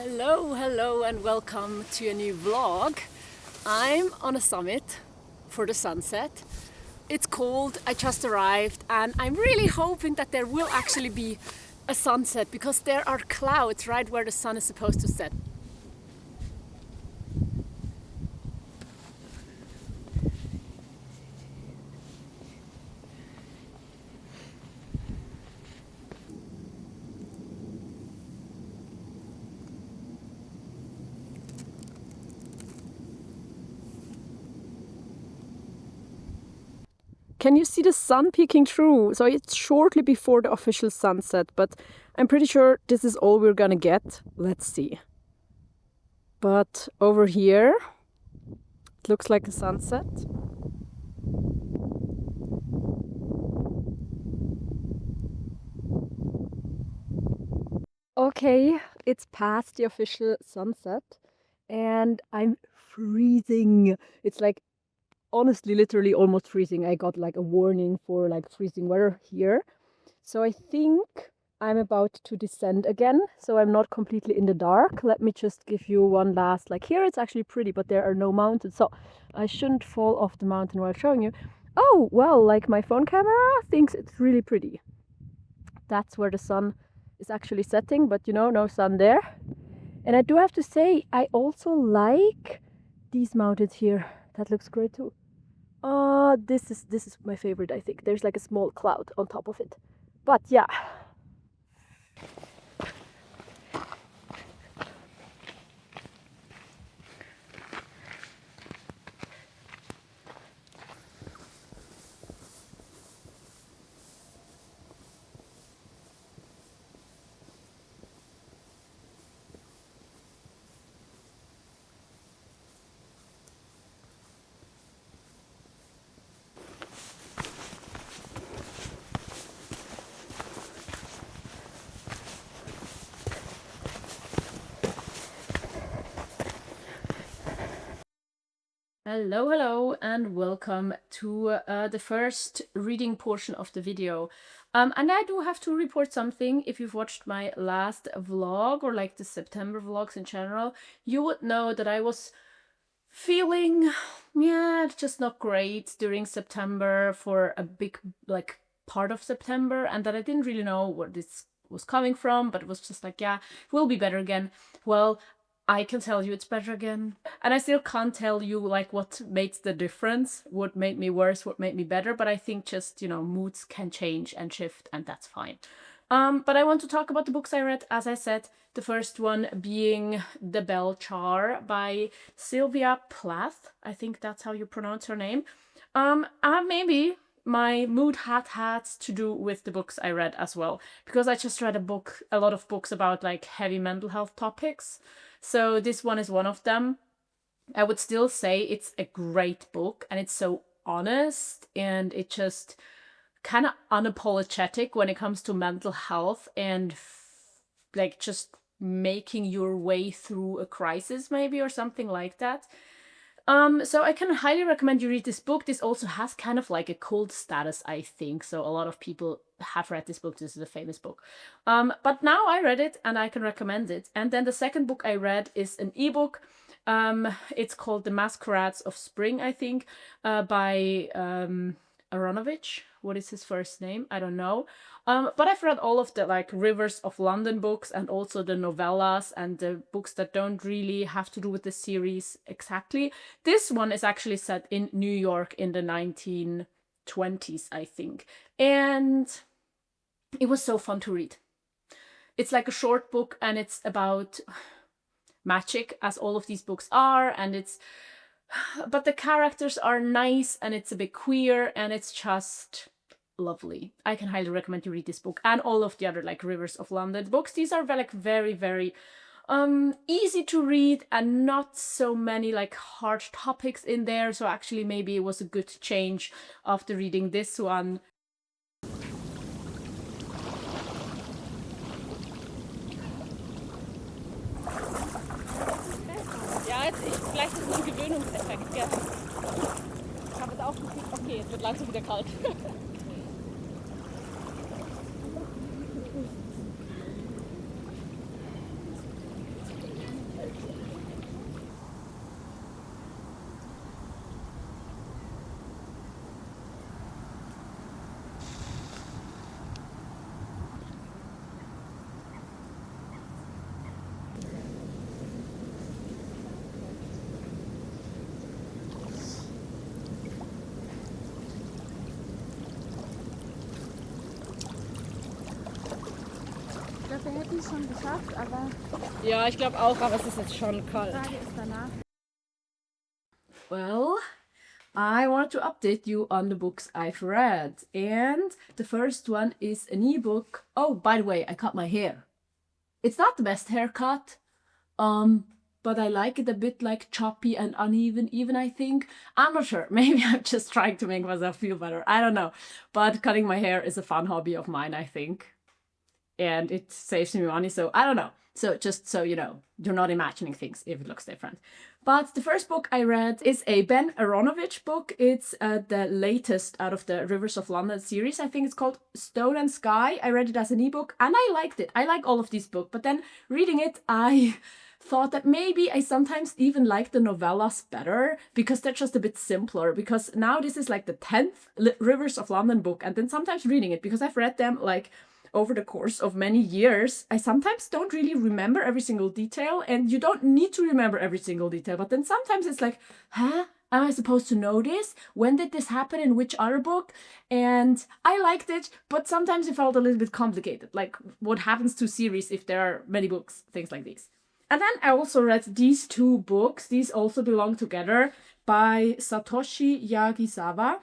Hello and welcome to a new vlog. I'm on a summit for the sunset. It's cold, I just arrived, and I'm really hoping that there will actually be a sunset because there are clouds right where the sun is supposed to set. Can you see the sun peeking through? So it's shortly before the official sunset, but I'm pretty sure this is all we're gonna get. Let's see. But over here, it looks like a sunset. Okay, it's past the official sunset and I'm freezing. It's like honestly, literally almost freezing. I got like a warning for like freezing weather here. So I think I'm about to descend again. So I'm not completely in the dark. Let me just give you one last, like here it's actually pretty, but there are no mountains. So I shouldn't fall off the mountain while showing you. Oh, well, like my phone camera thinks it's really pretty. That's where the sun is actually setting, but you know, no sun there. And I do have to say, I also like these mountains here. That looks great too. This is my favorite, I think. There's like a small cloud on top of it. But yeah. Hello and welcome to the first reading portion of the video. And I do have to report something. If you've watched my last vlog or like the September vlogs in general, you would know that I was feeling, just not great during September for a big like part of September, and that I didn't really know where this was coming from, but it was just like, yeah, we'll be better again. Well, I can tell you it's better again. And I still can't tell you like what made the difference, what made me worse, what made me better. But I think just, you know, moods can change and shift, and that's fine. But I want to talk about the books I read, as I said, the first one being The Bell Jar by Sylvia Plath. I think that's how you pronounce her name. And maybe my mood had to do with the books I read as well, because I just read a lot of books about like heavy mental health topics. So this one is one of them. I would still say it's a great book, and it's so honest, and it just kind of unapologetic when it comes to mental health and like just making your way through a crisis maybe, or something like that. So I can highly recommend you read this book. This also has kind of like a cult status, I think. So a lot of people have read this book. This is a famous book. But now I read it and I can recommend it. And then the second book I read is an ebook. It's called The Masquerades of Spring, I think, by Aronovich. What is his first name? I don't know. But I've read all of the like Rivers of London books, and also the novellas and the books that don't really have to do with the series exactly. This one is actually set in New York in the 1920s, I think. And it was so fun to read. It's like a short book, and it's about magic, as all of these books are, and but the characters are nice, and it's a bit queer, and it's just lovely. I can highly recommend you read this book and all of the other like Rivers of London books. These are like very, very easy to read, and not so many like hard topics in there. So actually maybe it was a good change after reading this one. Ja, vielleicht ist es ein Gewöhnungseffekt, gell? Ich habe jetzt auch gefühlt, okay, jetzt wird langsam wieder kalt. Juli schon geschafft, aber Ja, ich glaube auch, aber es ist jetzt schon die kalt. Frage ist danach. Well, I want to update you on the books I've read. And the first one is an ebook. Oh, by the way, I cut my hair. It's not the best haircut, but I like it a bit like choppy and uneven, even I think. I'm not sure. Maybe I'm just trying to make myself feel better. I don't know. But cutting my hair is a fun hobby of mine, I think. And it saves me money, so I don't know. So just so you know, you're not imagining things if it looks different. But the first book I read is a Ben Aronovich book. It's the latest out of the Rivers of London series. I think it's called Stone and Sky. I read it as an ebook and I liked it. I like all of these books, but then reading it, I thought that maybe I sometimes even like the novellas better because they're just a bit simpler. Because now this is like the 10th Rivers of London book, and then sometimes reading it, because I've read them like over the course of many years, I sometimes don't really remember every single detail, and you don't need to remember every single detail, but then sometimes it's like, huh? Am I supposed to know this? When did this happen in which other book? And I liked it, but sometimes it felt a little bit complicated, like what happens to series if there are many books, things like these. And then I also read these two books. These also belong together, by Satoshi Yagisawa,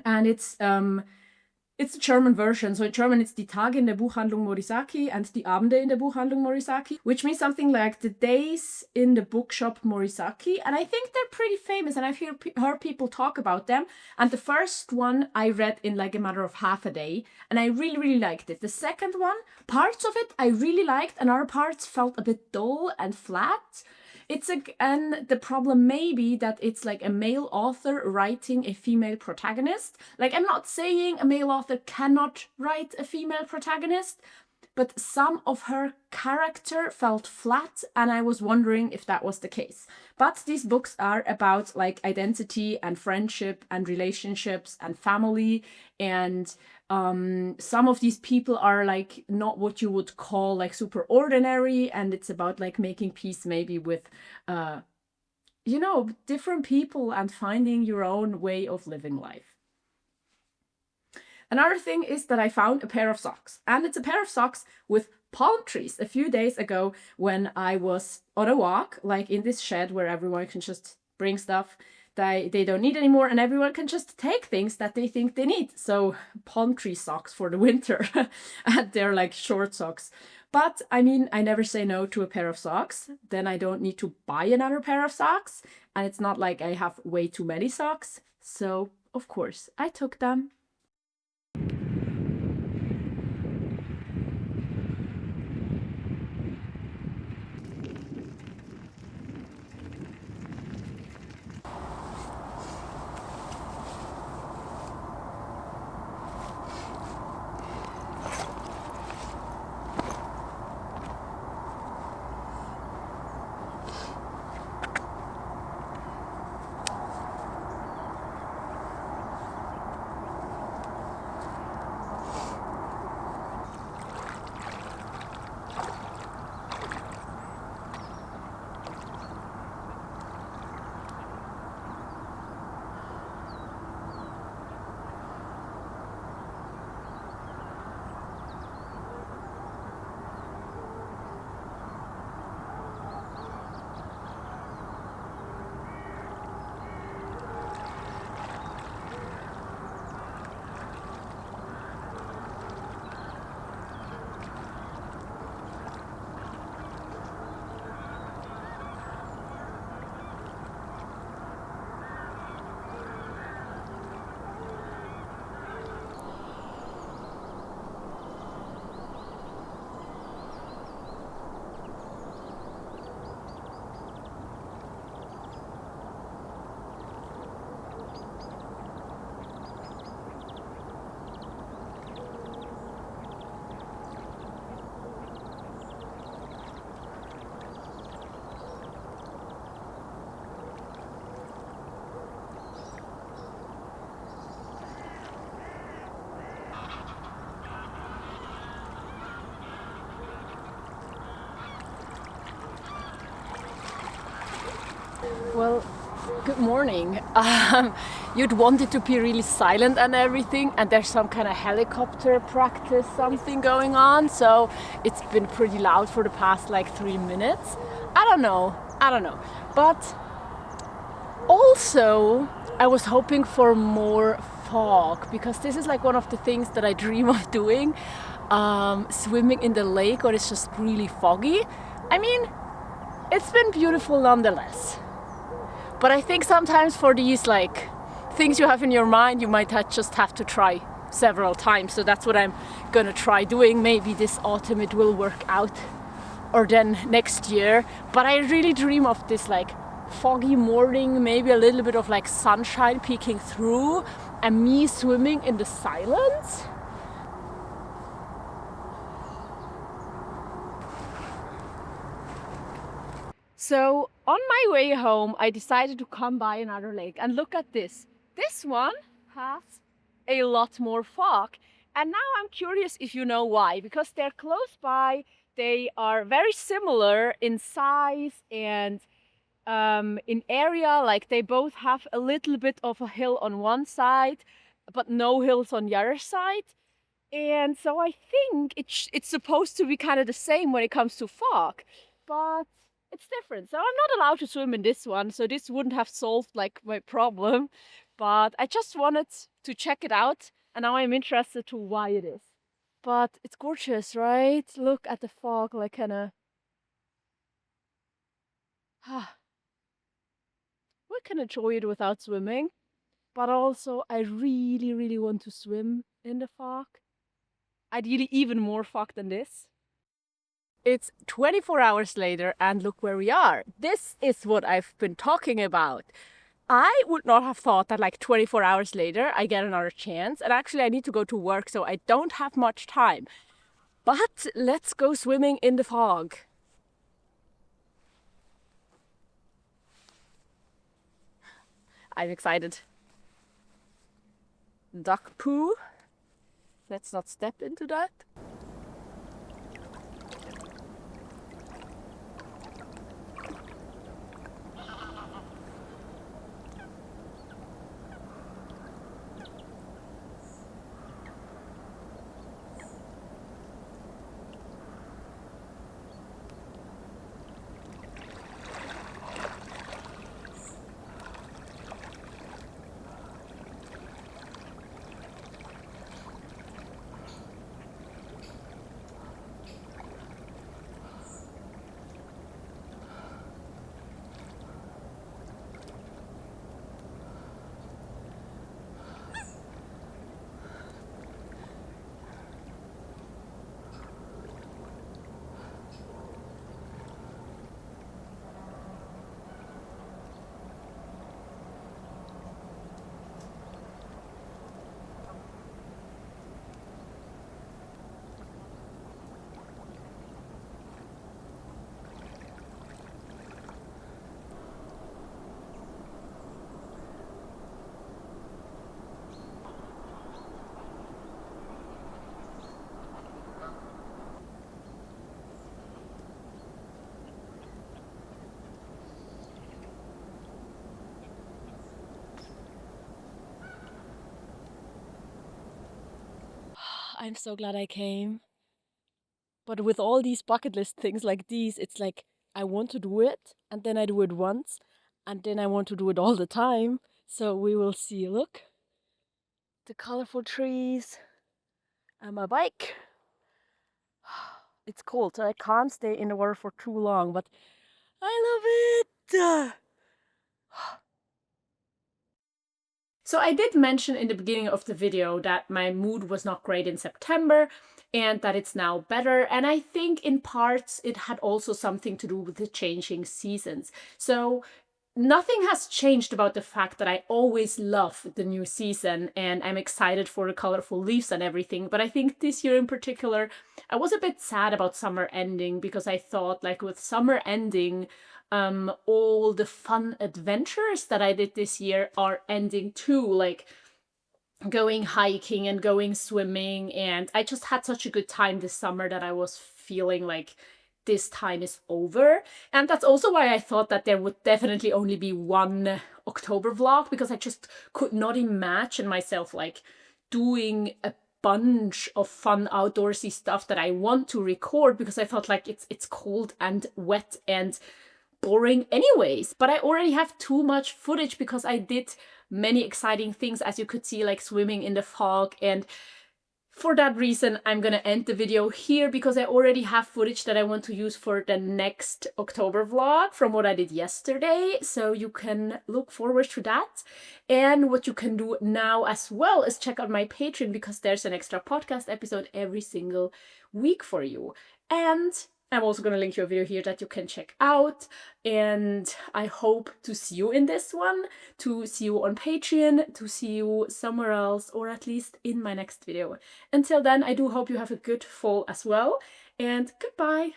and it's the German version. So in German, it's Die Tage in der Buchhandlung Morisaki and Die Abende in der Buchhandlung Morisaki, which means something like the days in the bookshop Morisaki. And I think they're pretty famous, and I've heard people talk about them. And the first one I read in like a matter of half a day, and I really, really liked it. The second one, parts of it I really liked, and other parts felt a bit dull and flat. And the problem may be that it's like a male author writing a female protagonist. Like, I'm not saying a male author cannot write a female protagonist, but some of her character felt flat, and I was wondering if that was the case. But these books are about like identity and friendship and relationships and family, and some of these people are like not what you would call like super ordinary, and it's about like making peace maybe with different people and finding your own way of living life. Another thing is that I found a pair of socks, and it's a pair of socks with palm trees a few days ago when I was on a walk, like in this shed where everyone can just bring stuff they don't need anymore, and everyone can just take things that they think they need. So palm tree socks for the winter, and they're like short socks. But I mean, I never say no to a pair of socks. Then I don't need to buy another pair of socks, and it's not like I have way too many socks. So of course I took them. Well, Good morning. You'd want it to be really silent and everything, and there's some kind of helicopter practice something going on, so it's been pretty loud for the past like 3 minutes. I don't know. But also, I was hoping for more fog because this is like one of the things that I dream of doing. Swimming in the lake when it's just really foggy. I mean, it's been beautiful nonetheless. But I think sometimes for these like things you have in your mind, you might just have to try several times. So that's what I'm gonna try doing. Maybe this autumn it will work out, or then next year. But I really dream of this like foggy morning, maybe a little bit of like sunshine peeking through, and me swimming in the silence. So on my way home, I decided to come by another lake and look at this. This one has a lot more fog. And now I'm curious if you know why, because they're close by. They are very similar in size and in area. Like they both have a little bit of a hill on one side, but no hills on the other side. And so I think it's supposed to be kind of the same when it comes to fog, but it's different. So I'm not allowed to swim in this one, so this wouldn't have solved like my problem. But I just wanted to check it out, and now I'm interested to why it is. But it's gorgeous, right? Look at the fog, like kind of. We can enjoy it without swimming, but also I really, really want to swim in the fog. Ideally even more fog than this. It's 24 hours later and look where we are. This is what I've been talking about. I would not have thought that like 24 hours later I get another chance, and actually I need to go to work, so I don't have much time. But let's go swimming in the fog. I'm excited. Duck poo. Let's not step into that. I'm so glad I came. But with all these bucket list things like these, it's like I want to do it, and then I do it once, and then I want to do it all the time. So we will see. Look, the colorful trees and my bike. It's cold, so I can't stay in the water for too long, but I love it. So I did mention in the beginning of the video that my mood was not great in September and that it's now better. And I think in parts it had also something to do with the changing seasons. So nothing has changed about the fact that I always love the new season and I'm excited for the colorful leaves and everything. But I think this year in particular, I was a bit sad about summer ending because I thought like with summer ending, all the fun adventures that I did this year are ending too, like going hiking and going swimming. And I just had such a good time this summer that I was feeling like this time is over. And that's also why I thought that there would definitely only be one October vlog, because I just could not imagine myself like doing a bunch of fun outdoorsy stuff that I want to record, because I thought like it's cold and wet and boring anyways. But I already have too much footage because I did many exciting things, as you could see, like swimming in the fog. And for that reason, I'm gonna end the video here, because I already have footage that I want to use for the next October vlog from what I did yesterday. So you can look forward to that. And what you can do now as well is check out my Patreon, because there's an extra podcast episode every single week for you. And I'm also going to link you a video here that you can check out. And I hope to see you in this one, to see you on Patreon, to see you somewhere else, or at least in my next video. Until then, I do hope you have a good fall as well. And goodbye.